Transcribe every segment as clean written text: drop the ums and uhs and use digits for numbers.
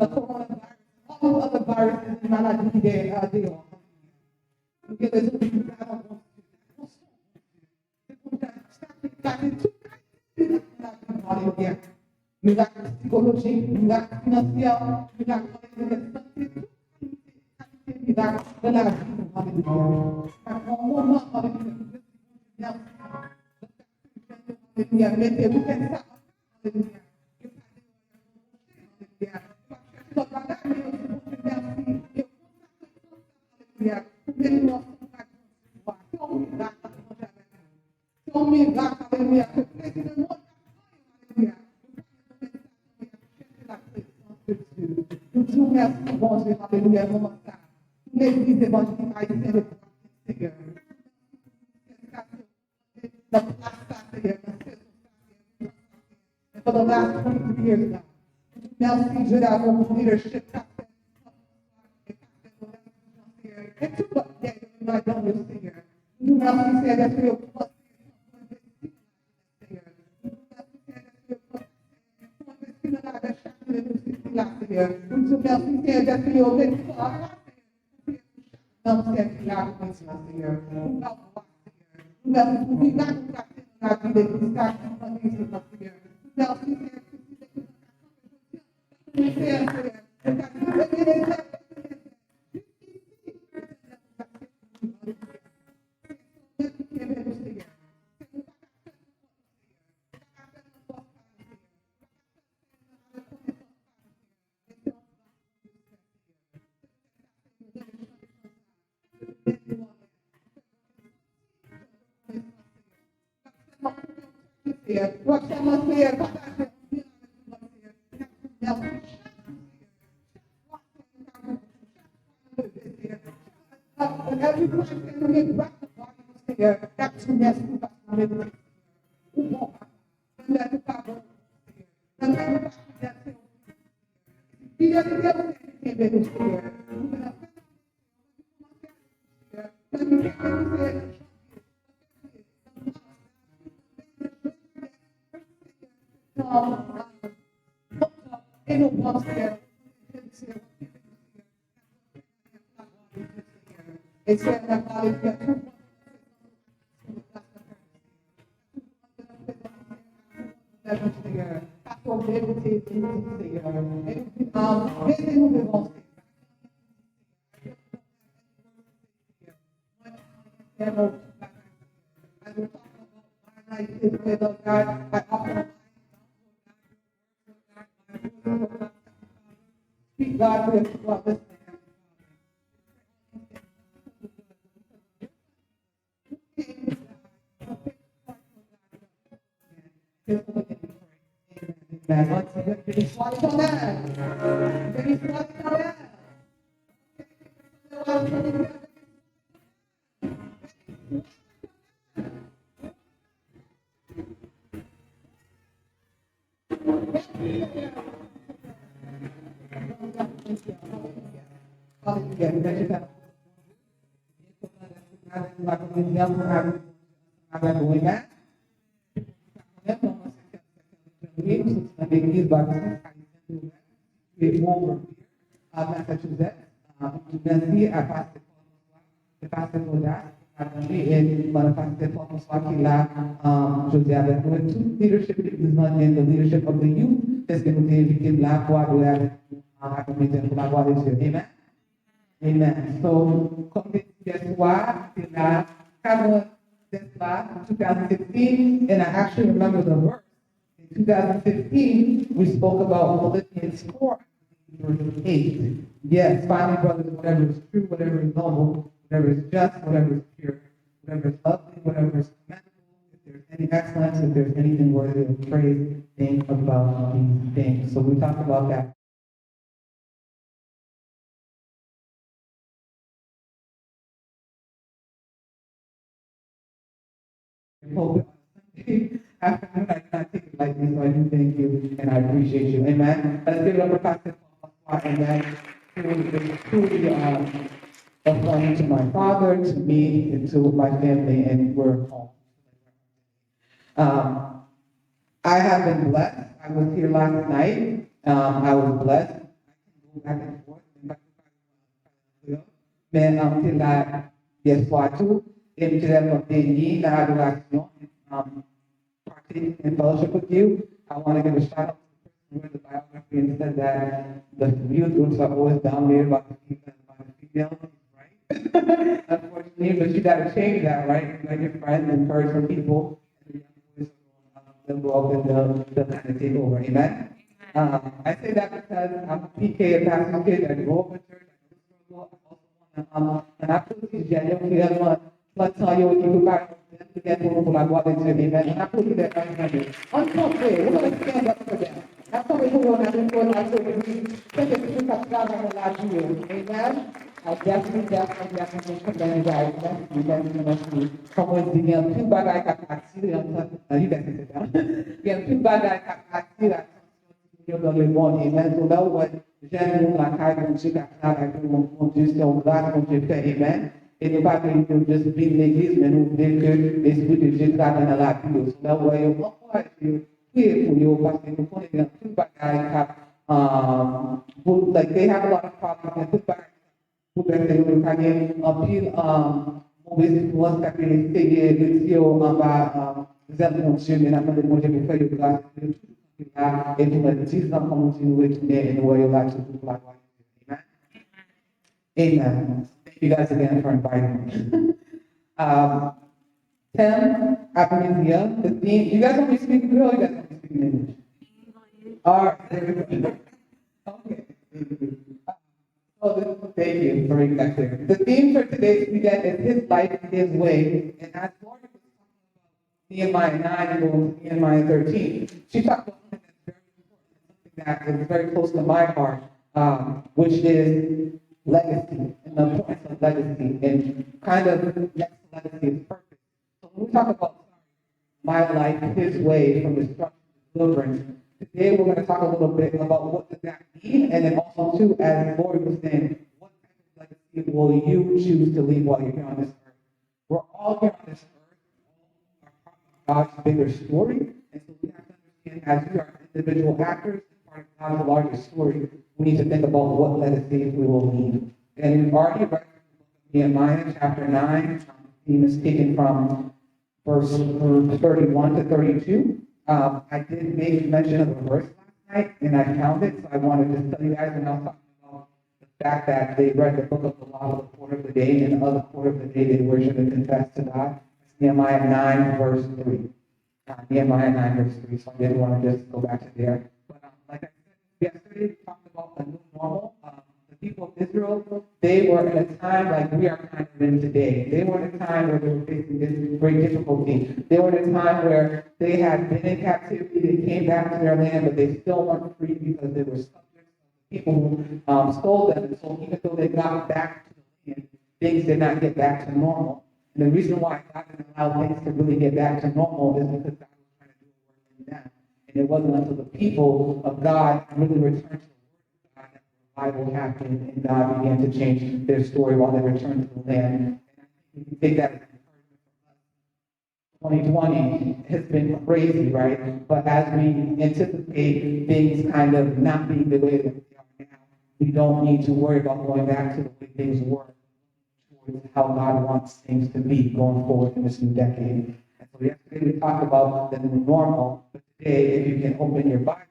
the coronavirus, all other viruses et maladies qui est dehors. Nous avons raison de nous faire en c'est pour ça que tout miracle psychologique, miracle financier, miracle de santé, miracle de la vie. Mettez-vous comme ça. Merci, bon Dieu, alléluia, moment ça. L'Église évangélique haïtienne, Seigneur. The last Seigneur, for the last 22 years now. Merci, Dieu, d'avoir mon leadership. Et tout va bien, dans le Seigneur. Nous merci, Seigneur, d'être le Seigneur. Nous te remercions, Seigneur, d'être le Seigneur. Não se criar com esse Senhor. Não se cuidar do café na vida que está aqui com a gente, Senhor. Não se criar com esse Senhor. Eglise Baptiste Haïtienne, Massachusetts. Merci à Pasteur Audace, et Pasteur François qui est là, je dis avec nous, tout leadership de l'Église and the leadership of the youth, est-ce que nous invité là pour adorer avec nous, pour la gloire de Dieu. Amen. Amen. So, comme je disais ce soir, c'est la 2015, and I actually remember the verse. In 2015, we spoke about Philippians 4, verse 8. Yes, finally, brothers, whatever is true, whatever is noble, whatever is just, whatever is pure, whatever is lovely, whatever is commendable, if there's any excellence, if there's anything worthy of praise, think about these things. So we talked about that. Afternoon, I cannot take it lightly, so I do thank you and I appreciate you. Amen. Let's give it up for Pastor Paul. Amen. Truly a friend to my father, to me, and to my family, and we're home. I have been blessed. I was here last night. I was blessed. back and forth. Mais c'est là, yes, tout, et puis la béni, la adoration, partake in fellowship with you. I want to give a shout out to the biography and said that the youth groups are always dominated by the females, right? Unfortunately, but you got to change that, right? You got your friends, encourage some people, and the young boys they'll go up and they'll kind of take over. Amen? I say that because I'm a PK, a pastor kid, I grew up in church, and absolutely genuine finalement, maintenant, il faut pas pour la gloire de Dieu. Amen. And I believe that right now. Unfortunately, we're going to stand up for them. That's what we're going to do. Take a piece of God on the last year. Amen. I definitely commend guys. Definitely. Como eu dizia, tudo bagay capacity, you guys can sit down. Yeah, tudo bagay capacity, eu dans le monde. Amen. So that was j'aime la caille de Dieu, mon Dieu, c'est au grâce, mon Dieu fait. Amen. Et ne pas que juste vivre l'église, mais nous voulons que l'Esprit de Dieu travaille dans la vie. So that way, you encourage you, prier pour you, parce que nous connaissons tout bagay like they have a lot of problems, and tout bagay pour que vous ayez un pile mauvaise influence qui a essayé de tirer en bas des êtres de Dieu, mais la main de Dieu pour faire une grâce de Dieu. Et pour les 10 ans, comme nous retourner et nous voyons là tout pour la gloire de Dieu. Amen. Amen. Thank you guys again for inviting me. 10, Amnesia, the theme. You guys want me to speak Creole or you guys want me to speak in English? All right, there we go. Okay. Thank you for making that clear. The theme for today's weekend is His Life, His Way. And as Lord was talking about Nehemiah 9 and Nehemiah 13, she talked about something that's very important, something that is very close to my heart, which is legacy and the importance of legacy and kind of next legacy is purpose. So when we talk about my life, His way, from destruction to deliverance, today we're going to talk a little bit about what does that mean, and then also too, as Lord was saying, what type of legacy will you choose to leave while you're here on this earth? We're all here on this earth, all are part of God's bigger story, and so we have to understand as we are individual actors, part of God's larger story, we need to think about what legacy we will leave. And we've already read Nehemiah chapter 9. The theme is taken from verse 31 to 32. I did make mention of a verse last night, and I found it, so I wanted to tell you guys, and I was talking about the fact that they read the book of the law of the quarter of the day, and the other quarter of the day they worship and confess to God. It's Nehemiah 9, verse 3. Nehemiah 9, verse 3, so I didn't want to just go back to there. But like I said yesterday, we talked about the new normal. The people of Israel, they were in a time like we are kind of in today. They were in a time where they were facing this great difficulty. They were in a time where they had been in captivity. They came back to their land, but they still weren't free because they were subjects of people who stole them. And so even though they got back to the land, things did not get back to normal. And the reason why God didn't allow things to really get back to normal is because God was trying to do a work in them. And it wasn't until the people of God really returned to the Word of God that the Bible happened and God began to change their story while they returned to the land. And I think that is encouragement for us. 2020 has been crazy, right? But as we anticipate things kind of not being the way that they are now, we don't need to worry about going back to the way things were towards how God wants things to be going forward in this new decade. And so yesterday we talked about the new normal, but today, if you can open your Bible,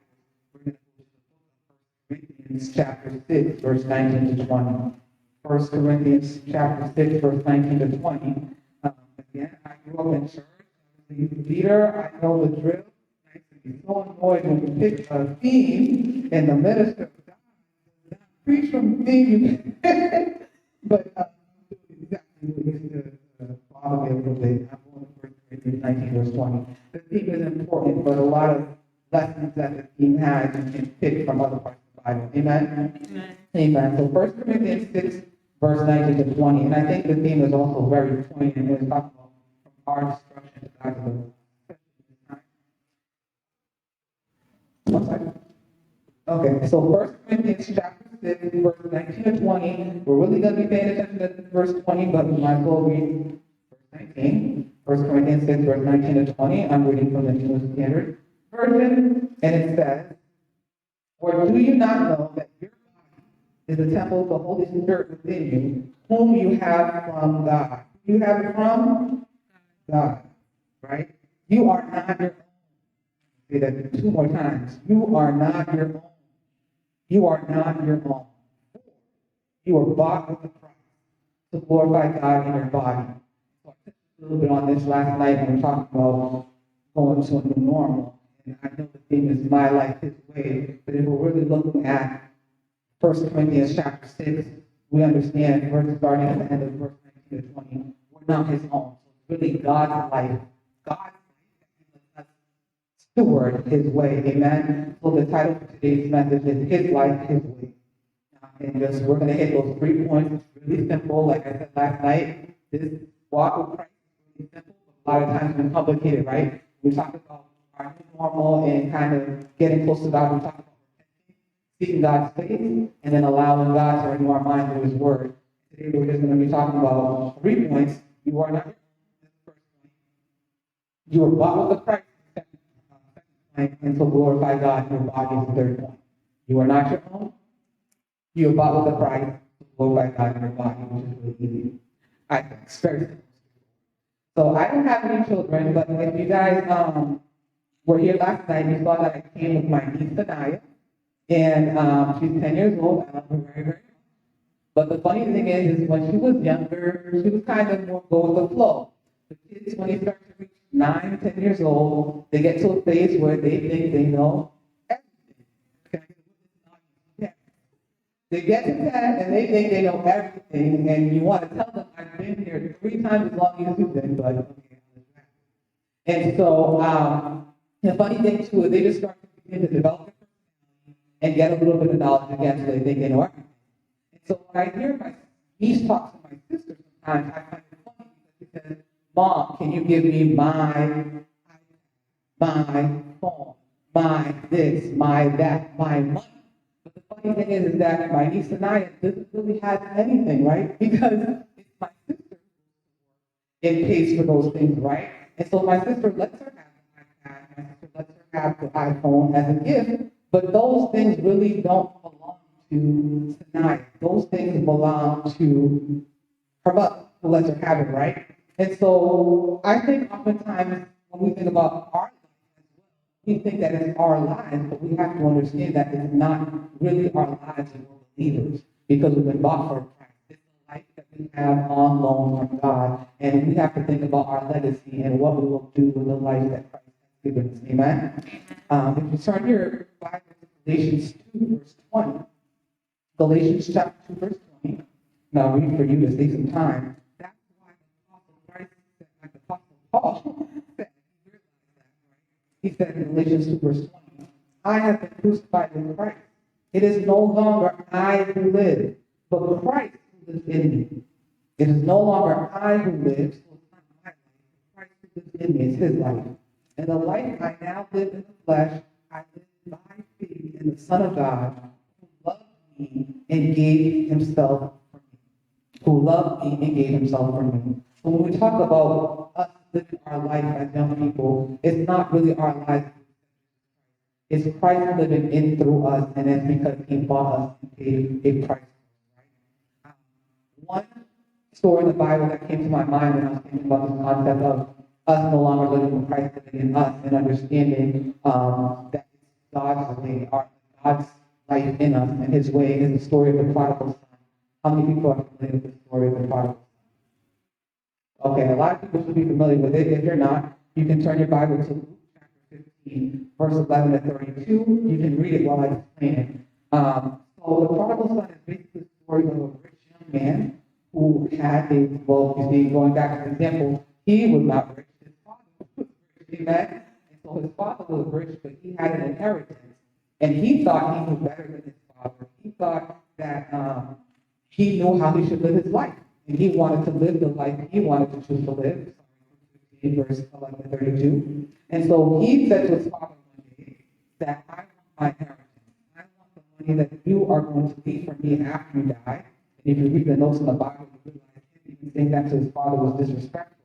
we're going to go to the book of 1 Corinthians chapter 6, verse 19 to 20. 1 Corinthians chapter 6, verse 19 to 20. Again, I grew up in church. As a leader, I know the drill. I used to be so annoyed when you pick a theme and the minister preach from the theme. But exactly what used to bother me a little bit. I'm going to 1 Corinthians 19, verse 20. The theme is important, but a lot of lessons that the theme has you can pick from other parts of the Bible. Amen? Amen. Amen. So 1 Corinthians 6, verse 19 to 20. And I think the theme is also very poignant when it's talking about from our destruction to God's deliverance. One second. Okay, so 1 Corinthians chapter 6, verse 19 to 20. We're really going to be paying attention to verse 20, but we might as well read verse 19. 1 Corinthians 6, verse 19 to 20. I'm reading from the New Standard Version, and it says, "Or do you not know that your body is the temple of the Holy Spirit within you, whom you have from God. You have it from God, right? You are not your own. Say that 2 more times. You are not your own. You are not your own. You are bought with a price to glorify God in your body. So I touched a little bit on this last night when we were talking about going to a new normal. And I know the theme is my life, his way. But if we're really looking at 1 Corinthians chapter 6, we understand starting at the end of verse 19 to 20, we're not his own. So it's really God's life. God's life steward his way. Amen. So the title for today's message is His Life, His Way. And just we're going to hit those 3 points. It's really simple. Like I said last night, this walk with Christ is really simple. But a lot of times it's complicated, right? We talk about our new normal and kind of getting close to God. We talk about seeking God's face and then allowing God to renew our mind through His Word. Today we're just going to be talking about 3 points. You are not your own. That's the first point. You are bought with a price. Second point. And so glorify God in your body is the third point. You are not your own. You are bought with a price to glorify God in your body, which is really easy. I think it's very simple. So I don't have any children, but if you guys were here last night, you saw that I came with my niece Anaya. And she's 10 years old. I love her very, very much. But the funny thing is when she was younger, she was kind of more go with the flow. The kids, when they start to reach 9, 10 years old, they get to a phase where they think they know everything. They get to 10 and they think they know everything, and you want to tell them, I've been here 3 times as long as you've been, but okay. And so the funny thing too is they just start to begin to develop and get a little bit of knowledge again so they think they know everything. And so when I hear my niece talk to my sister sometimes, I find it funny because she says, Mom, can you give me my phone, my this, my that, my money? But the funny thing is that my niece Anaya doesn't really have anything, right? Because it's my sister in pays for those things, right? And so my sister lets her have the iPad, my sister lets her have the iPhone as a gift. But those things really don't belong to Sanaya. Those things belong to her mother, who lets her have it, right? And so I think oftentimes when we think about our life as well, we think that it's our lives, but we have to understand that it's not really our lives as believers, because we've been bought for a price. It's the life that we have on loan from God, and we have to think about our legacy and what we will do with the life that Christ has given us. Amen? If you turn your Bible to Galatians 2, verse 20, Galatians chapter 2, verse 20, and I'll read for you to save some time. That's why the Apostle Christ said, like the Apostle Paul said, he said in Galatians 2, verse 20, I have been crucified with Christ. It is no longer I who live, but Christ who lives in me. It is no longer I who lives, so it's not my life, but Christ who lives in me. It's his life. And the life I now live in the flesh, I live by faith in the Son of God, who loved me and gave himself for me. Who loved me and gave himself for me. So when we talk about us living our life as young people, it's not really our life. It's Christ living in through us, and it's because he bought us and paid a price. Right? One story in the Bible that came to my mind when I was thinking about this concept of us no longer living with Christ living in us and understanding that it's God's way, God's life in us and his way is the story of the prodigal son. How many people are familiar with the story of the prodigal son? Okay, a lot of people should be familiar with it. If you're not, you can turn your Bible to Luke chapter 15, verse 11 to 32. You can read it while I explain it. So the prodigal son is basically the story of a rich young man who had you see, going back to the example, he was not rich. His father was rich. Amen? And so his father was rich, but he had an inheritance. And he thought he knew better than his father. He thought that he knew how he should live his life. And he wanted to live the life he wanted to choose to live. Verse 11 to 32. And so he said to his father one day that I want my inheritance. I want the money that you are going to leave for me after you die. And if you read the notes in the Bible, you realize him saying that to his father was disrespectful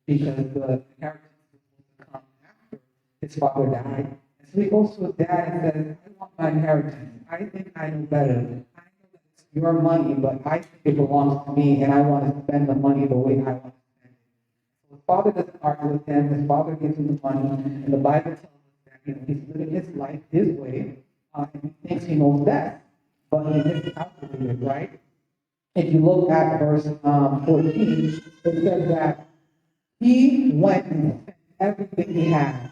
because the inheritance was supposed to come after his father died. And so he goes to his dad and says, I want my inheritance. I think I know better. I know that it's your money, but I think it belongs to me, and I want to spend the money the way I want to spend it. So his father doesn't argue with him. His father gives him the money, and the Bible tells us that he's living his life his way, and he thinks he knows best, but he miscalculated, right? If you look at verse 14, it says that he went and spent everything he had.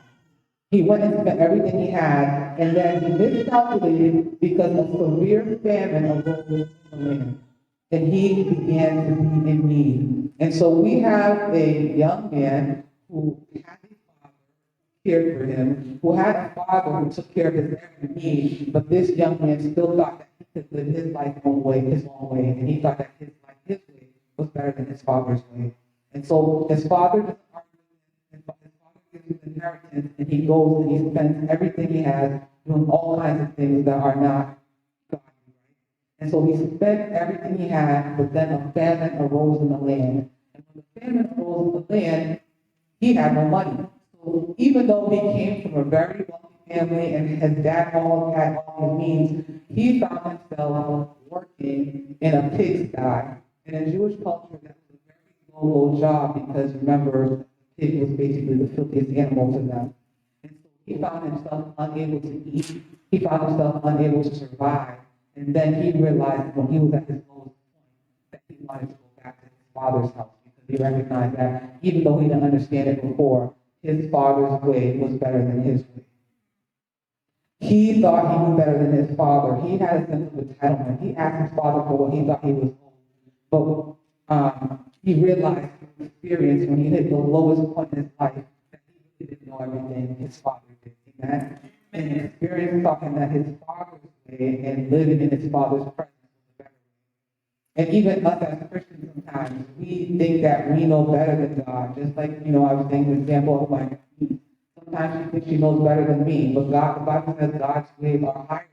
He went and spent everything he had, and then he miscalculated because a severe famine arose in the land, and he began to be in need. And so we have a young man who had a father who cared for him, who had a father who took care of his every need, but this young man still thought that he could live his life his own way, and he thought that his life, his way, was better than his father's way. And so his father doesn't argue with him, his father gives him inheritance, and he goes and he spends everything he has doing all kinds of things that are not godly. And so he spent everything he had, but then a famine arose in the land. And when the famine arose in the land, he had no money. So even though he came from a very wealthy family and his dad had all his means, he found himself working in a pigsty. And in Jewish culture, that was a very low job because remember, pig was basically the filthiest animal to them. And so he found himself unable to eat. He found himself unable to survive. And then he realized when he was at his lowest point that he wanted to go back to his father's house because he recognized that even though he didn't understand it before, his father's way was better than his way. He thought he knew better than his father. He had a sense of entitlement. He asked his father for what he thought he was owed. But he realized through experience when he hit the lowest point in his life that he really didn't know everything his father did. Amen? And experience taught him that his father's way and living in his father's presence was better. And even us as Christians sometimes, we think that we know better than God. Just like, I was saying the example of my niece. Sometimes she thinks she knows better than me, but the Bible says God's ways are higher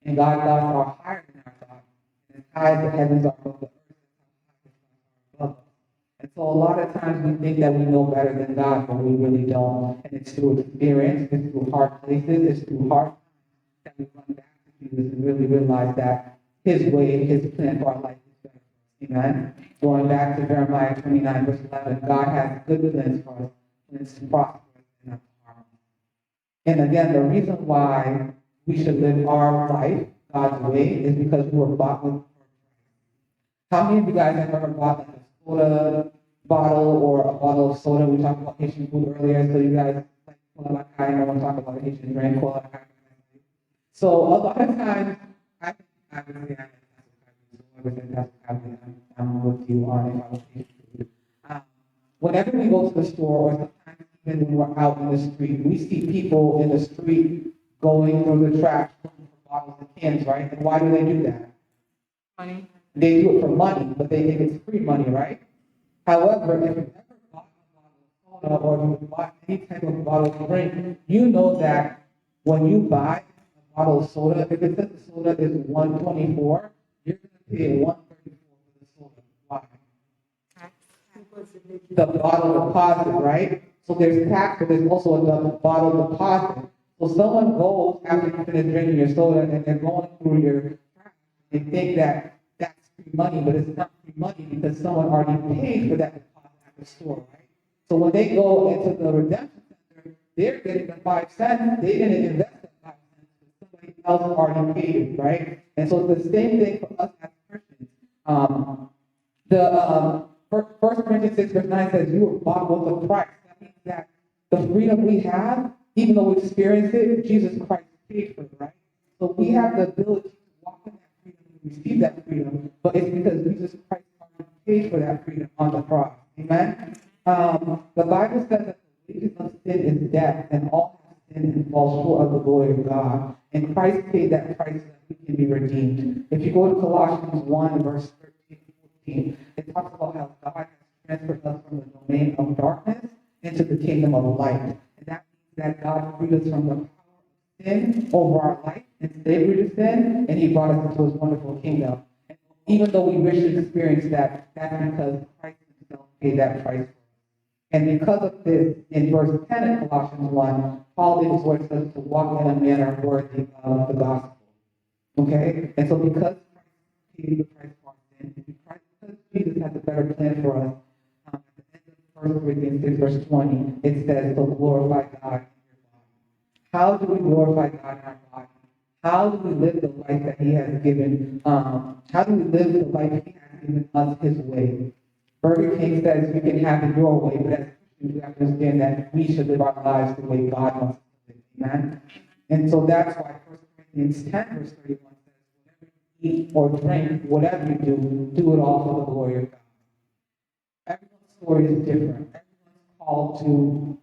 than ours. And God's thoughts are higher than our thoughts. And as high as the heavens are above the earth, above us. And so a lot of times we think that we know better than God, but we really don't. And it's through experience, it's through hard places, it's through hard times that we run back to Jesus and really realize that his way, his plan for our life is better. Amen? Going back to Jeremiah 29, verse 11, God has good plans for us, plans to prosper us and not to harm us. And again, the reason why we should live our life God's way is because we were bought with. How many of you guys have ever bought like a soda bottle or a bottle of soda? We talked about Haitian food earlier, so you guys like cola I want to talk about Haitian drink, cola. So a lot of times, I'm with you on it. Whenever we go to the store, or sometimes even when we're out in the street, we see people in the street going through the trash looking for bottles and cans, right? And why do they do that? Money. They do it for money, but they think it's free money, right? However, if you've ever bought a bottle of soda or you've bought any type of bottle of drink, you know that when you buy a bottle of soda, if it says the soda is $1.24, you're going to pay $1.34 for the soda. Why? The bottle deposit, right? So there's tax, but there's also a bottle deposit. So someone goes after you finish drinking your soda and they're going through your trash. They think that that's free money, but it's not free money because someone already paid for that deposit at the store, right? So when they go into the redemption center, they're getting the 5 cents. They didn't invest that 5 cents because somebody else already paid it, right? And so it's the same thing for us as Christians. First Corinthians 6 verse 9 says, "You were bought with a price." That means that the freedom we have, even though we experience it, Jesus Christ paid for it, right? So we have the ability to walk in that freedom and receive that freedom, but it's because Jesus Christ already paid for that freedom on the cross. Amen? The Bible says that the wages of sin is death, and all have sinned and fall short of the glory of God. And Christ paid that price so that we can be redeemed. If you go to Colossians 1, verse 13 and 14, it talks about how God has transferred us from the domain of darkness into the kingdom of light. And that means that God freed us from the power of sin over our life and slavery to sin, and he brought us into his wonderful kingdom. And even though we wish to experience that, that's because Christ himself paid that price. And because of this, in verse 10 of Colossians 1, Paul exhorts us to walk in a manner worthy of the gospel. Okay? And so because Christ paid the price for our sin. Because Jesus has a better plan for us. At the end of 1 Corinthians 6, verse 20, it says, "So glorify God in your body." How do we glorify God in our body? How do we live the life that He has given? How do we live the life He has given us His way? Burger King says you can have it your way, but as Christians, we have to understand that we should live our lives the way God wants us to live. Amen? And so that's why 1 Corinthians 10, verse 31 says, "Whatever you eat or drink, whatever you do it all for the glory of God." Everyone's story is different. Everyone's called to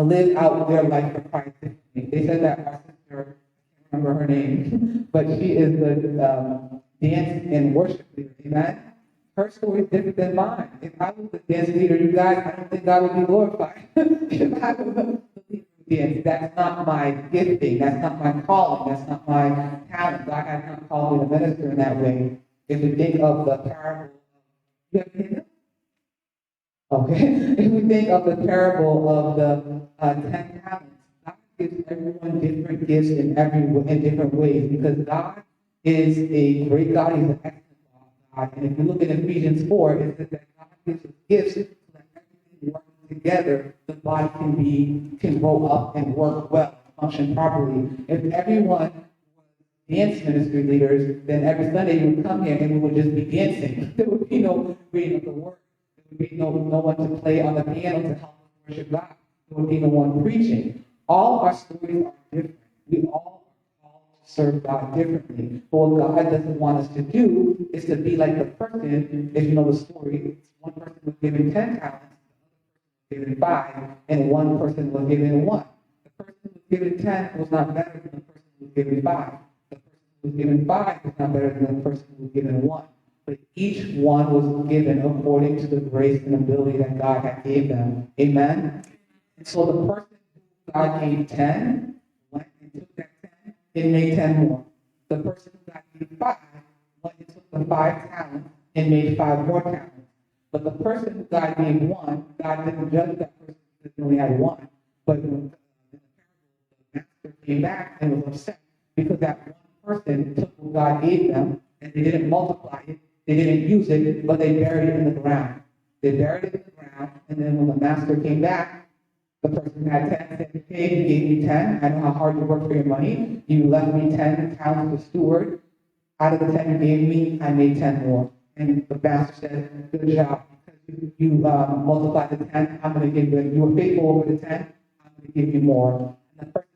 live out their life for Christ differently. They said that our sister, I can't remember her name, but she is the dance and worship leader. Amen? Her story is different than mine. If I was the dance leader, you guys, I don't think God would be glorified. If I was the leader of dance, that's not my gifting. That's not my calling. That's not my talent. God has not called me to minister in that way. If we think of the parable, you have to okay. If we think of the parable of the 10 talents, God gives everyone different gifts in different ways because God is a great God. He's an excellent God. And if you look at Ephesians 4, it says that God gives us gifts so that everything works together, the body can grow up and work well, function properly. If everyone was dance ministry leaders, then every Sunday you would come here and we would just be dancing. There would be no reading of the word. There would be no one to play on the piano to help us worship God. There would be no one preaching. All our stories are different. We all are called to serve God differently. But what God doesn't want us to do is to be like the person, if you know the story, one person was given 10 talents, the other person was given 5, and one person was given 1. The person who was given 10 was not better than the person who was given 5. The person who was given 5 was not better than the person who was given 1. But each one was given according to the grace and ability that God had gave them. Amen? And so the person who God gave 10 went and took that 10 and made 10 more. The person who God gave 5 went and took the 5 talents and made 5 more talents. But the person who God gave 1, God didn't judge that person because he only had 1. But when the master came back and was upset because that one person took what God gave them and they didn't multiply it. They didn't use it, but they buried it in the ground. They buried it in the ground, and then when the master came back, the person who had 10 said, "Hey, you gave me 10. I know how hard you work for your money. You left me 10 talents to steward. Out of the 10 you gave me, I made 10 more." And the master said, "Good job. Because you multiplied the 10, I'm going to give you, you were faithful over the 10, I'm going to give you more." And the person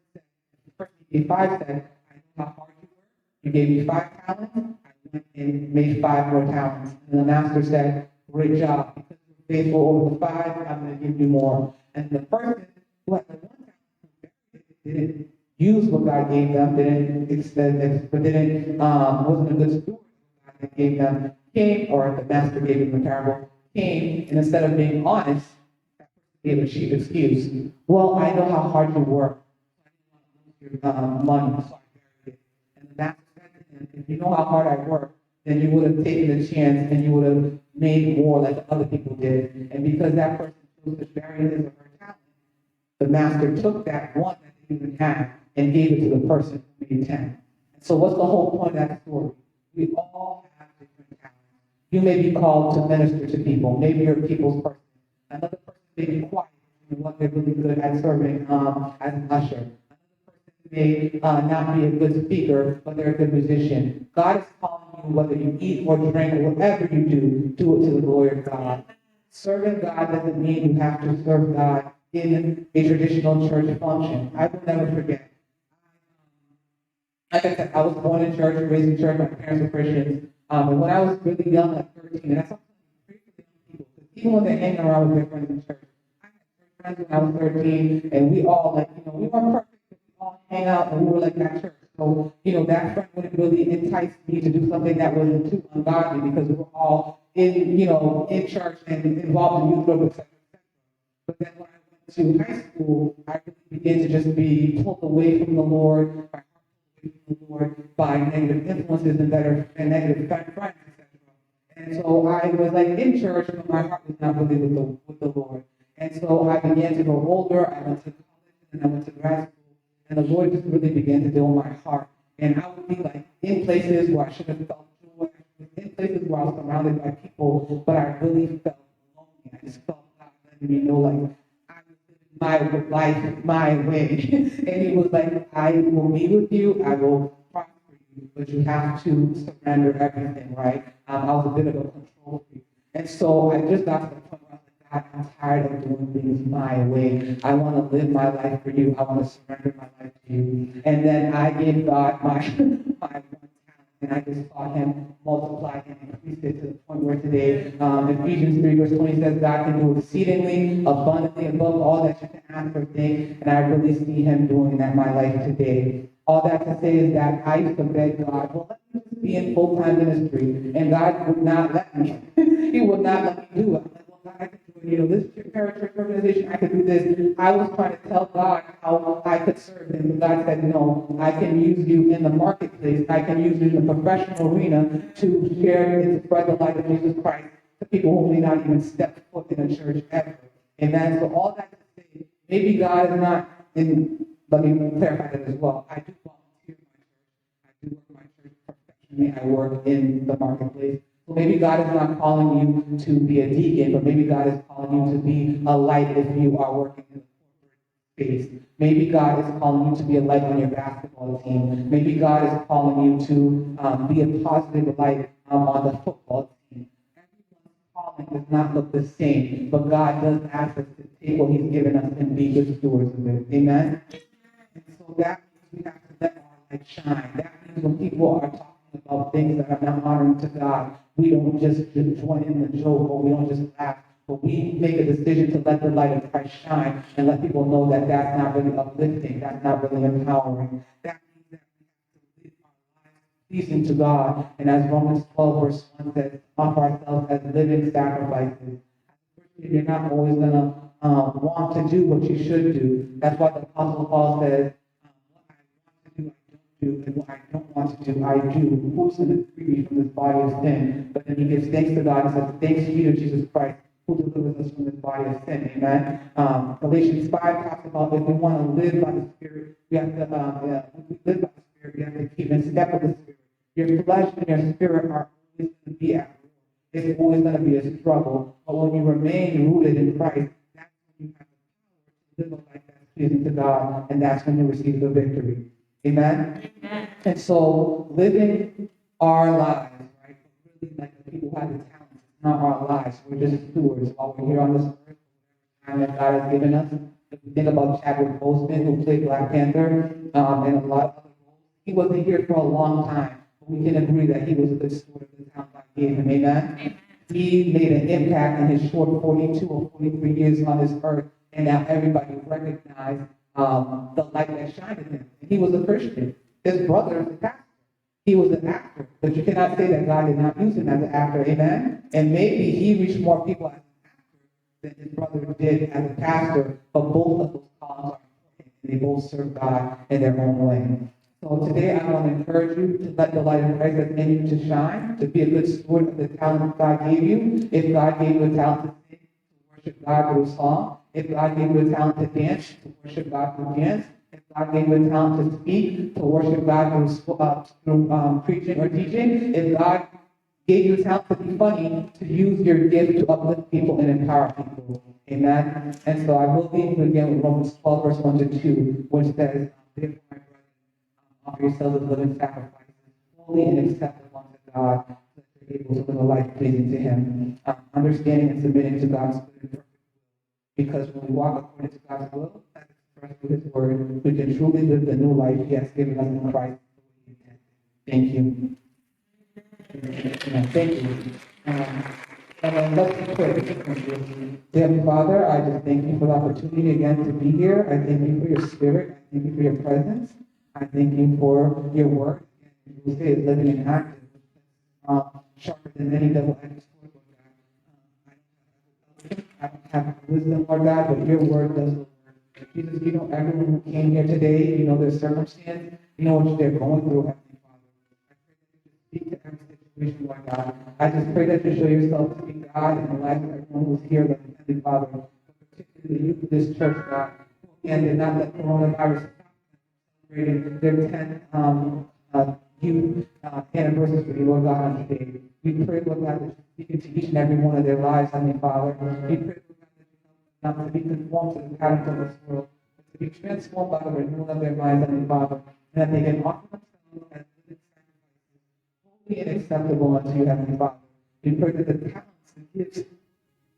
who gave 5 said, "I know how hard you work. You gave me 5 talents. And made 5 more talents." And the master said, "Great job. Because you're faithful over the 5, I'm going to give you more." And the person who had the 1 talent didn't use what God gave them, wasn't a good steward what God gave them, came, or the master gave them the parable, came, and instead of being honest, that person gave a cheap excuse. "Well, I know how hard you work. I didn't want to lose your money, so I buried it." And the master said to him, "If you know how hard I work, then you would have taken the chance and you would have made more like the other people did." And because that person chose to bury his or her talent, the master took that 1 that they even had and gave it to the person who made 10. And so what's the whole point of that story? We all have different talents. You may be called to minister to people. Maybe you're a people's person. Another person may be quiet and what they're really good at serving as an usher. May not be a good speaker, but they're a good musician. God is calling you, whether you eat or drink or whatever you do it to the glory of God. Serving God doesn't mean you have to serve God in a traditional church function. I will never forget. Like I said, I was born in church, raised in church, my parents were Christians. And when I was really young, like 13, and that's something pretty for young people, because even when they're hanging around with their friends in church, I had friends when I was 13, and we all, we weren't perfect. Hang out and we were like that church. So, that friend wouldn't really entice me to do something that wasn't too ungodly because we were all in church and involved in youth group, etc. But then when I went to high school, I really began to just be pulled away from the Lord, by negative influences and negative friends, etc. And so I was like in church, but my heart was not really with the Lord. And so I began to grow older. I went to college and I went to grad school. And the Lord just really began to deal in my heart. And I would be like in places where I should have felt joy, where I was surrounded by people, but I really felt lonely. I just felt God letting me know, like, I was living my life my way. And he was like, I will be with you, I will prosper you, but you have to surrender everything, right? I was a bit of a control freak. And so I just got to the point where I was like, God, I'm tired of doing things my way. I want to live my life for you. I want to surrender my life to you. And then I gave God my one talent, and I just saw him multiply and increase it to the point where today, Ephesians 3 verse 20 says, God can do exceedingly, abundantly, above all that you can ask or think. And I really see him doing that in my life today. All that to say is that I used to beg God, well, let me just be in full-time ministry. And God would not let me. He would not let me do it. I'm like, well, God, I could do it. This parachurch organization, I could do this. I was trying to tell God how I could serve him. But God said, no, I can use you in the marketplace. I can use you in the professional arena to share and spread the light of Jesus Christ to people who may not even step foot in a church ever. Amen. So all that to say, maybe God is not in. Let me clarify that as well. I do volunteer in my church. I do work in my church professionally. I work in the marketplace. So maybe God is not calling you to be a deacon, but maybe God is calling you to be a light if you are working in the corporate space. Maybe God is calling you to be a light on your basketball team. Maybe God is calling you to be a positive light on the football team. Everyone's calling does not look the same, but God does ask us to take what he's given us and be good stewards of it. Amen? And so that means we have to let our light shine. That means when people are talking about things that are not honoring to God, we don't just join in the joke, or we don't just laugh, but we make a decision to let the light of Christ shine and let people know that that's not really uplifting, that's not really empowering. That means that we have to live our lives pleasing to God. And as Romans 12 verse 1 says, offer ourselves as living sacrifices. You're not always going to want to do what you should do. That's why the Apostle Paul says, what I want to do, I do, and what I don't want to do, I do. Who's going to free me from this body of sin? But then he gives thanks to God and says, thanks be to Jesus Christ, who delivers us from this body of sin. Amen. Galatians 5 talks about if we want to live by the Spirit, we have to, if we live by the Spirit, we have to keep in step with the Spirit. Your flesh and your spirit are always going to be at war. It's always going to be a struggle. But when you remain rooted in Christ, that's when you have the power to live a life that's pleasing to God, and that's when you receive the victory. Amen? Amen. And so living our lives, right? Really like the people who have the talent, it's not our lives. We're just stewards while we're here on this earth, time that God has given us. If we think about Chadwick Boseman, who played Black Panther, and a lot of other roles, he wasn't here for a long time. But we can agree that he was a good steward of the talent God gave him. Amen? He made an impact in his short 42 or 43 years on this earth, and now everybody recognized the light that shined in him. And he was a Christian. His brother is a pastor. He was an actor. But you cannot say that God did not use him as an actor. Amen? And maybe he reached more people as an actor than his brother did as a pastor, but both of those callings are important, and they both serve God in their own way. So today I want to encourage you to let the light of Christ that's in you to shine, to be a good steward of the talent God gave you. If God gave you a talent to sing, to worship God through song. If God gave you a talent to dance, to worship God through dance. If God gave you a talent to speak, to worship God through preaching or teaching. If God gave you a talent to be funny, to use your gift to uplift people and empower people. Amen? And so I will leave you again with Romans 12, verse 1 to 2, which says, therefore, my brethren, offer yourselves as living sacrifices, holy and acceptable unto God, so that you're able to live a life pleasing to Him. Understanding and submitting to God's good and perfect will. Because when we walk according to God's will, as expressed through His Word, we can truly live the new life He has given us in Christ. Thank you. Thank you. And let's pray. Dear Father, I just thank you for the opportunity again to be here. I thank you for your spirit. I thank you for your presence. I thank you for your word. You say it's living and active, sharper than any double-edged sword, Lord God. I don't have wisdom, Lord God, but your word does the work. Jesus, you know everyone who came here today. You know their circumstance. You know what they're going through, Heavenly Father. I pray that you speak to every situation, Lord God. I just pray that you show yourself to be God in the life of everyone who's here, Lord Heavenly Father, particularly the youth of this church, God, who again did not let coronavirus stop celebrating their 10th youth anniversary, Lord God, on today. We pray, Lord God, that you speak into each and every one of their lives, Heavenly Father. We pray, Lord God, that you help them not to be conformed to the patterns of this world, but to be transformed by the renewal of their minds, Heavenly Father, and that they can offer themselves as living sacrifices, holy and acceptable unto you, Heavenly Father. We pray that the talents and gifts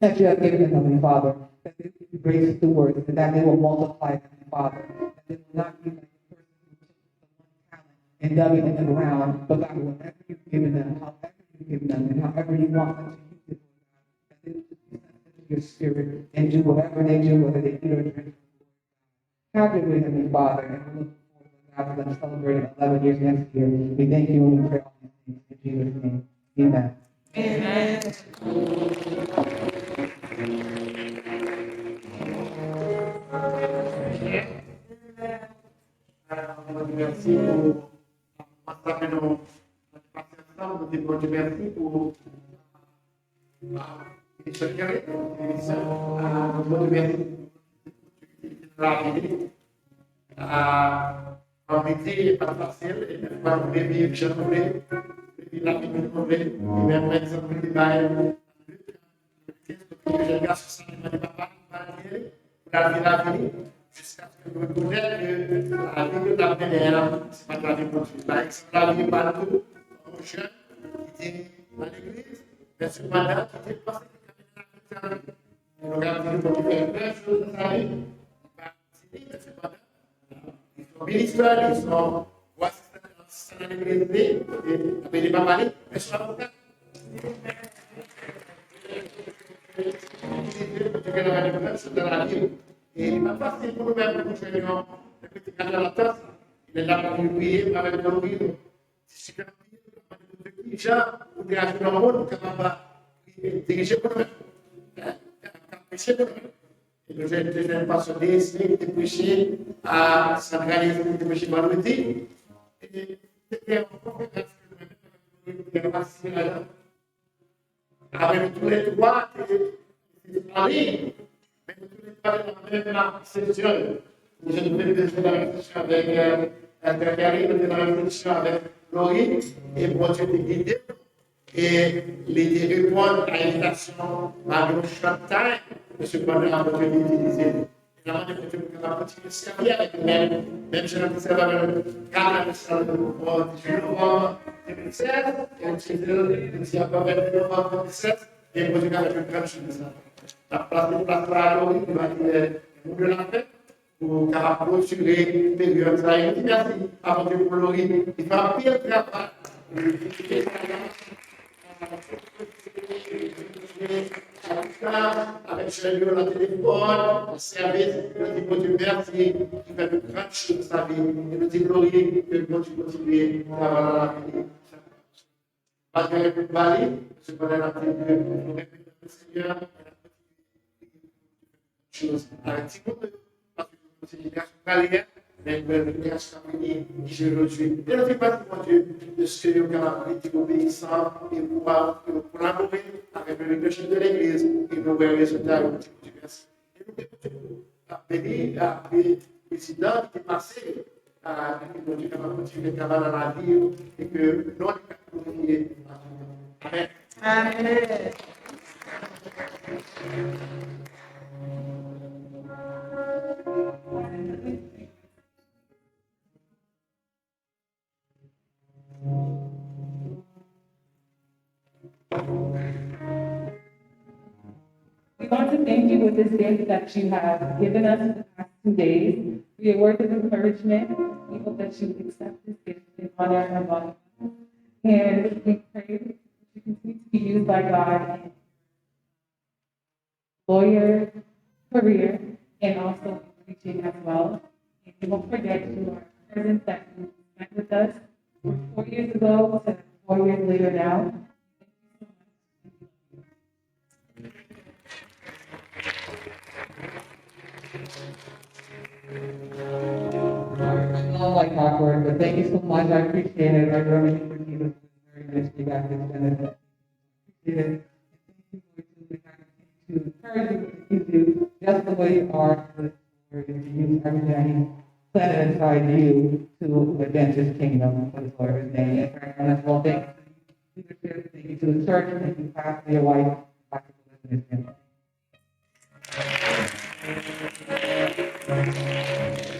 that you have given them, Heavenly Father, that they will embrace the word, and that they will multiply, Heavenly Father, that they will not be like the person who took the one talent and dug it in the ground, but God, whatever you've given them, however you've given them, and however you want them to use it, that they will just be sensitive to your spirit and do whatever they do, whether they eat or drink. Have your way, Heavenly Father, and we're looking forward to God for them celebrating 11 years next year. We thank you and we pray all these things in Jesus' name. Amen. Amen. Merci pour passer nos ensemble, de votre merci pour Mission votre merci pour la vie, pas facile, et même pas vivre, je voulais, la vie de mauvais, et même exemple, il va je regarde sur ça, il m'a dit, papa, la vie, jusqu'à ce que je reconnais que la vie de la première, c'est pas la vie pour tout. Par exemple, la vie partout, un jeune qui était à l'église, mais cependant, qui était passé de la vie. Il regarde qu'il faut faire plein de choses dans sa vie. Il va continuer, mais cependant, ils sont ministres, ils sont voici dans l'église, et il n'est pas mal, mais je suis avocat. Dans la vie. Et il m'a facile pour nous-mêmes, pour nous faire un petit cas de la tasse. Il est là pour nous prier avec nos vies. Si c'est comme qui, Jean, ou bien dans le monde, on va diriger pour nous-mêmes. Pécher pour nous-mêmes. Et nous avons déjà passionné ici, de prêcher à s'organiser, de prêcher vendredi. Et c'était une conférence que nous avons passé là-dedans. Avec tous les droits et Paris. Mais nous ne pouvons pas dans la même session. Nous avons fait des réflexions avec Kerline, des réflexions avec Laurie, et pour Dieu de guider. Et les répondre à l'invitation malgré le short time, mais cependant, on va l'utiliser. Et là, on va continuer à servir avec nous-mêmes. Même si on a servi avec le cadre de 18 novembre 2016, et on utilise avec le novembre 2017, et on continue avec le grand chose de ça. La place de Laurie qui va dire nous de la fête pour clôturer une période. Ça a été merci avant que pour Laurie. Il fait un pire travail. Avec Jeudi, la téléphone, le service, le dit Dieu merci, qui fait de grandes choses de sa vie. Et nous dit Laurie que nous continuer à avoir la vie. Parce que le Bali, je connais la vie de nous répéter le Seigneur. Chose avec Timothy, parce que c'est une création carrière, mais une création féminine qui je reçois. Et ne fait pas mon Dieu de ce que nous avons politique obéissant et pouvoir collaborer avec le leadership de l'Église et nous voir les résultats de merci. Et nous devons bénir le président qui est passé à nous devons continuer le travail dans la vie et que nous devons continuer à Amen. Amen. We want to thank you with this gift that you have given us in the past 2 days. For your words of encouragement. We hope that you accept this gift in honor and love. And we pray that you continue to be used by God in lawyer career and also in preaching as well. And we won't forget your presence that you met with us 4 years ago to 4 years later now. I don't like awkward, but thank you so much. I appreciate it. I really appreciate it. Very nice to be back in Genesis. Appreciate it. And thank you to encourage you to do just the way you are for the Lord and to use everything set aside you to advance His kingdom for the glory of His name. And for everyone as well, thank you to the leadership, thank you to the church, thank you, Pastor, your wife, Pastor, for listening to him.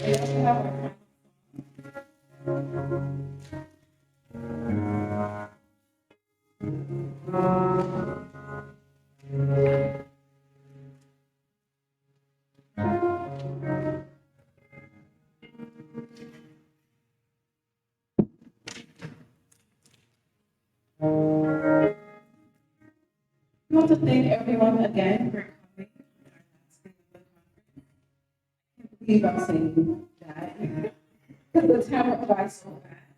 We also have our I want to thank everyone again for coming. I can't believe I'm saying that. The time went by so fast.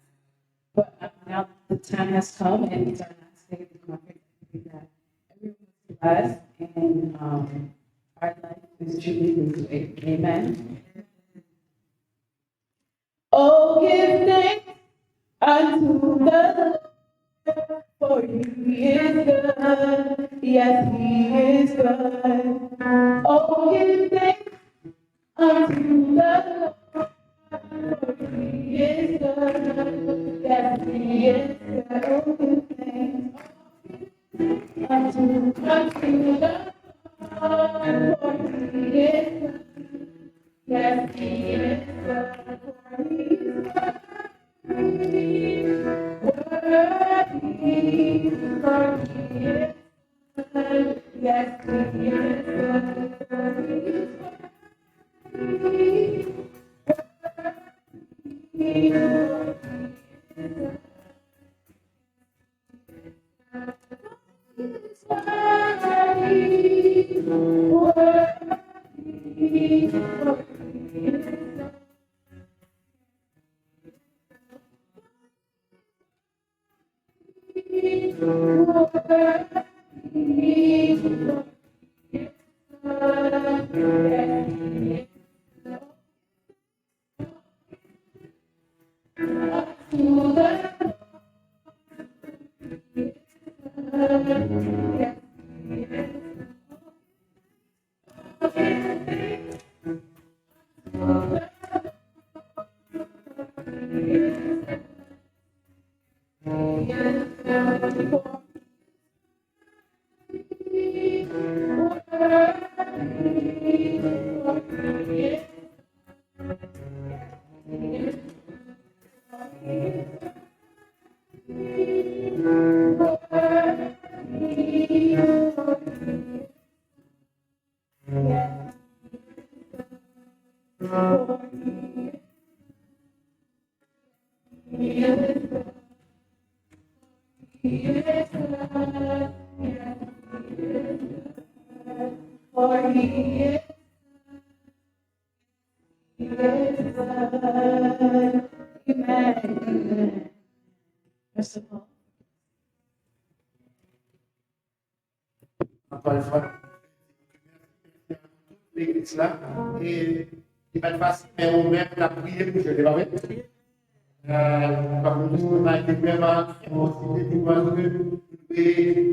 But now the time has come and it's our last day of the conference. I think that everyone was blessed and our life is truly great. Amen. Oh, give thanks unto the Lord, for He is good. Yes, He is good. Oh, give thanks unto the Lord, for He is good. Yes, He is good. Oh, give thanks unto the Lord, for He is good. Yes, He is good. For He is good. Encore une fois, l'église là, et il n'est pas facile, mais on met la prière pour jeudi, pas vrai? Comme nous, on a été vraiment motivés, nous pouvons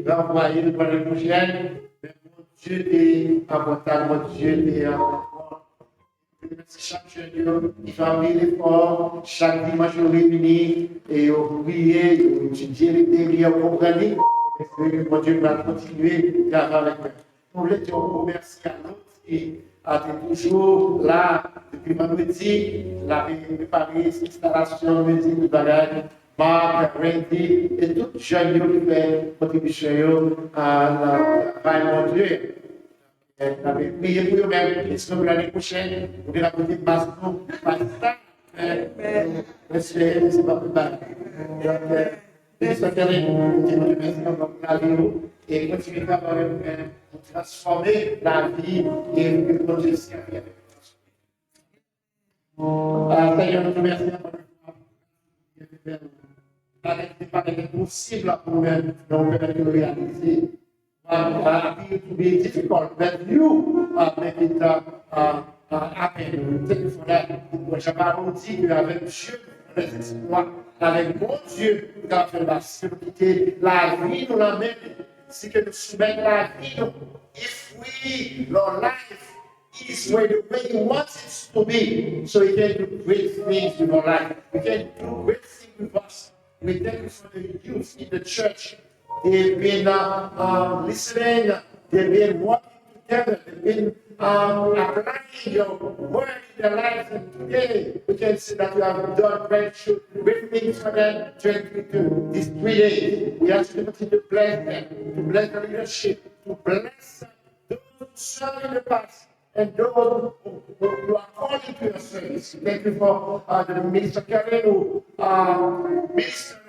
renvoyer pour l'année prochaine, mais mon Dieu est important, mon Dieu est chaque jeudi, il fait un l'effort, chaque dimanche, on réunit et on prie, on étudie les délires, on comprend. Et mon Dieu va continuer à avec nous. Nous voulons dire un merci à nous qui a été toujours là depuis vendredi, la préparé l'installation, musique, le bagage, Marc, Lundi, et tout jeune qui fait contribution à la mon Dieu. On avait prié pour eux-mêmes, et sinon l'année prochaine, on va raconter Baston, Pasteur, c'est pas plus bas. Et continuer à transformer la vie et continuer à servir. Seigneur, nous remercions pour le possible pour nous-mêmes, nous permettre de réaliser. La vie est difficile, mais nous, avec l'État, à peine, je parle dit qu'avec Dieu, avec mon Dieu, nous avons fait la sécurité, la vie nous l'amène, c'est que nous soumettons la vie, if we, our life, is where the way He wants it to be, so He can do great things with our life. He can do great things with us. We thank you for the youth in the church. They've been listening, they've been working together, they've been applying your word in their lives, and today we can see that you have done great things for them during these 3 days. We ask you to continue to bless them, to bless the leadership, to bless those who served in the past, and those who are calling to your service. Thank you for the Minister Kerline who ministered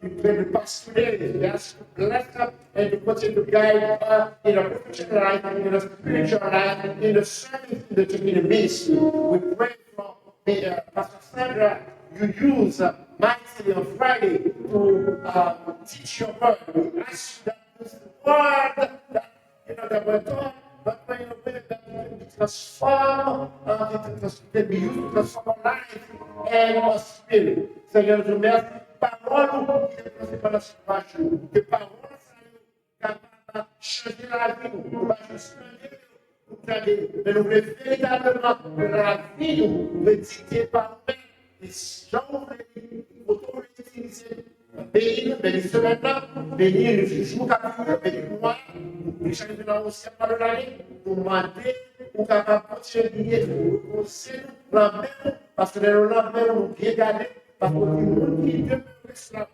in the past 2 days. We ask you to bless her and to continue to guide her in a professional life, in a spiritual life, in the service, in the ministry. We pray for Pastor Sandra. You use mightily on Friday to teach your word. We ask that this word that we're taught, but in a way that it can be transformed, it can be used to transform our life and our spirit. Seigneur, je remercie. Parole qui est placée par la situation, que parole capable de changer la vie, nous pas juste mais nous voulons véritablement que la vie nous dictée par nous-mêmes. Et si on veut utiliser, bénir semaine-là, bénir le jour capable, bénir le mois, nous changer dans le ciel par l'année, nous demander, nous capables de continuer, nous conseiller, la même, parce que nous la même, nous bien garder. Parce que le monde qui demeure la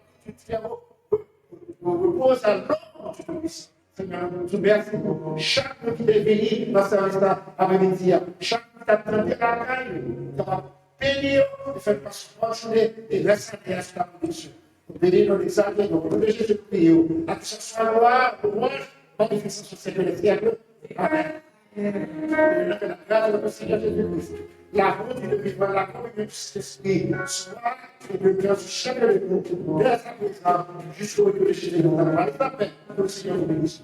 repose à l'ombre du Christ. Seigneur, nous te remercions pour chaque monde qui est venu dans ce service après-midi. Chaque monde qui a tenté la caille, nous avons béni et fait passer et laisser à la production. Nous bénissons nos examens, nous protégeons ce pays. À que ce soit gloire, louange, magnificence au Seigneur des siècles. Amen. La grâce de notre Seigneur Jésus-Christ, la route du vivant, la communion du Saint-Esprit, soit et de grâce sur chacun de nous, dès à présent, jusqu'au retour de Jésus. Nous avons la paix, que le Seigneur nous bénisse.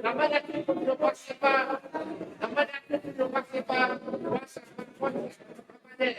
La manière que nous ne passons pas, la manière que nous ne passons pas, ça se passe de la manière.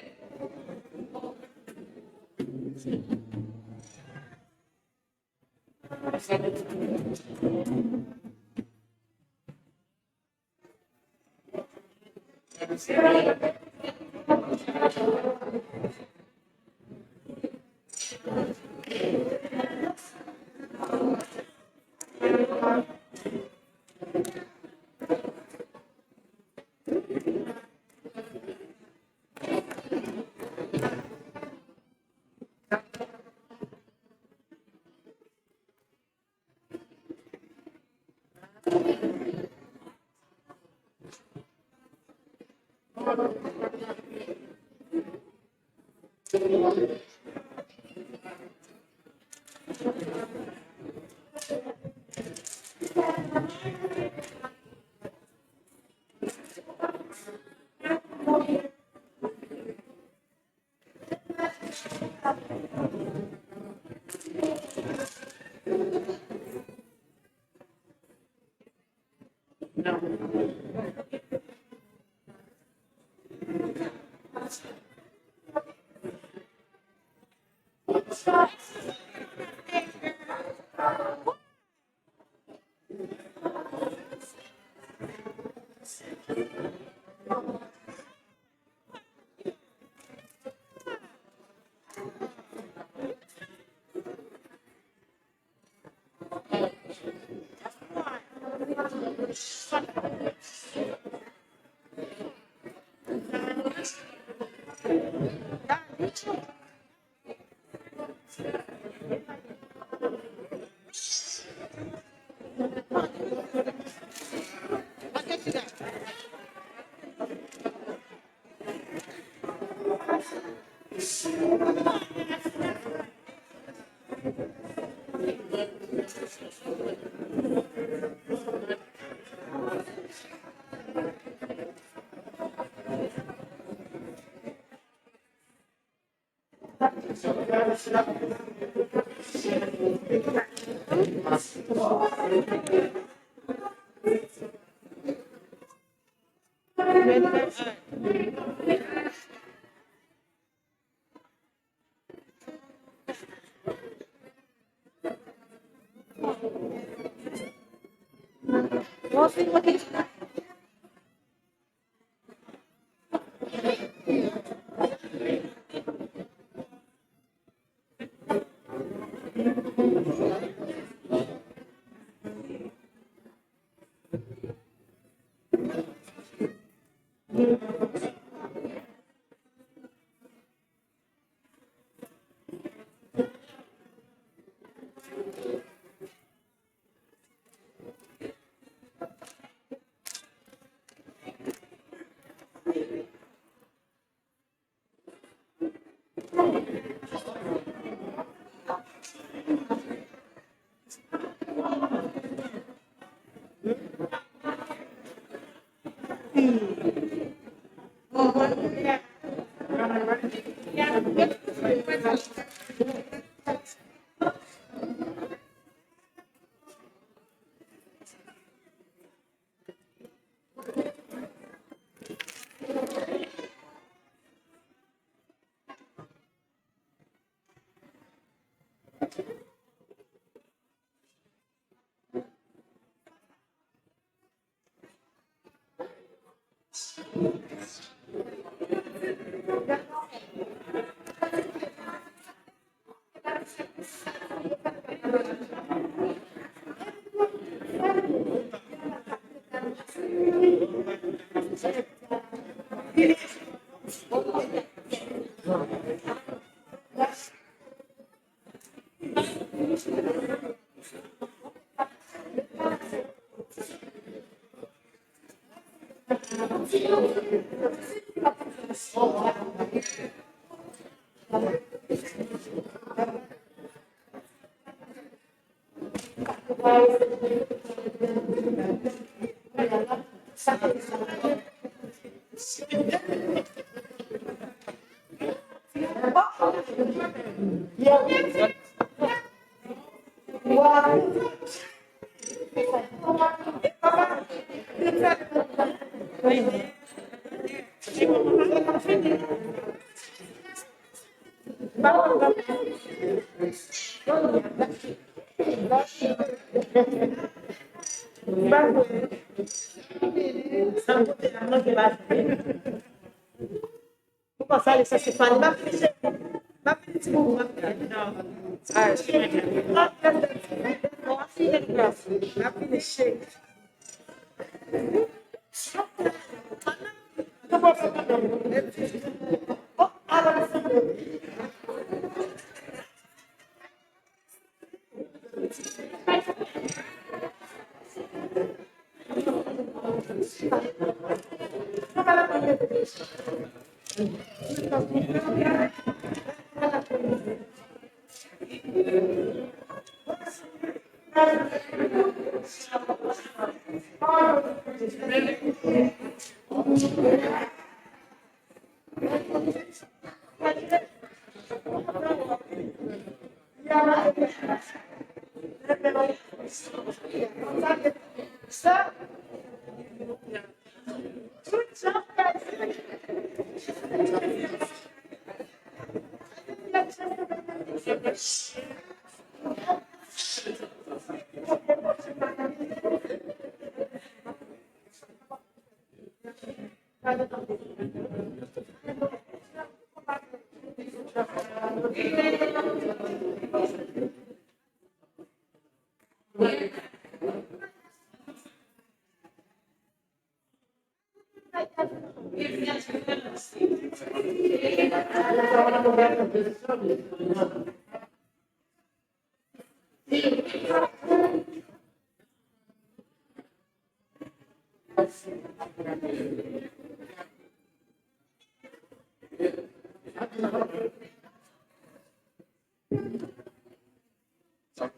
You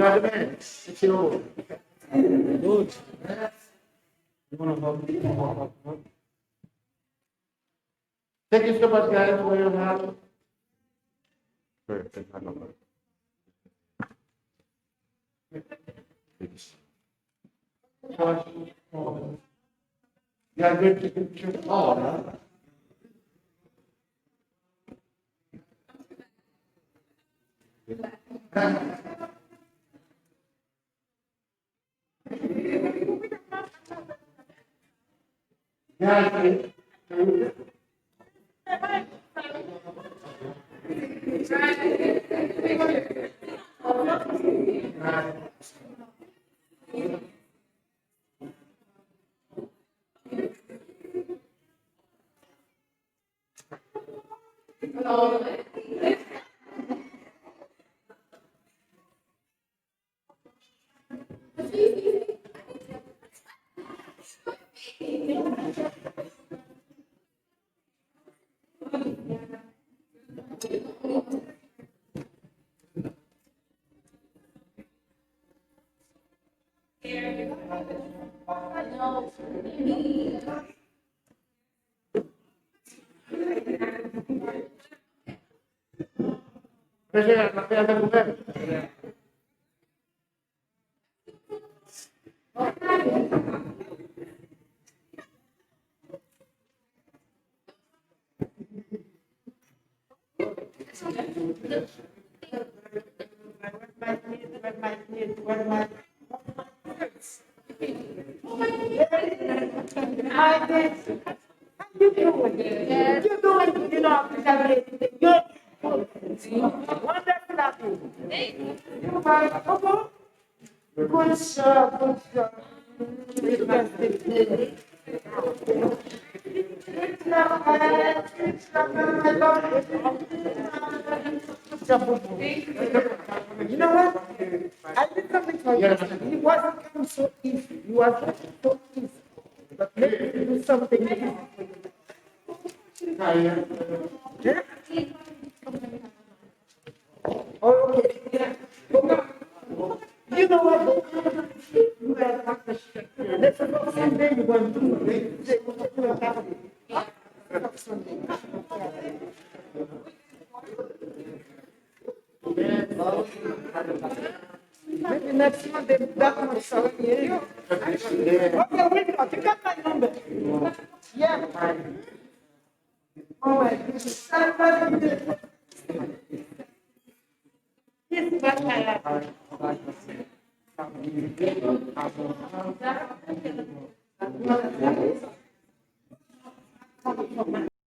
are the man. It's your good. You want to help? Thank you so much, guys, for your help. You are going to contribute all, huh? You know what? I did something for you. It wasn't coming so easy. You was so easy. But let me do something easy for you. Yeah? Oh, okay. Yeah. You know what? You guys have to shake. Let's go Sunday. You want to do it. Maybe next month they back on Sunday. Okay, wait, you got my number. Yeah. Oh my goodness. This is what I like.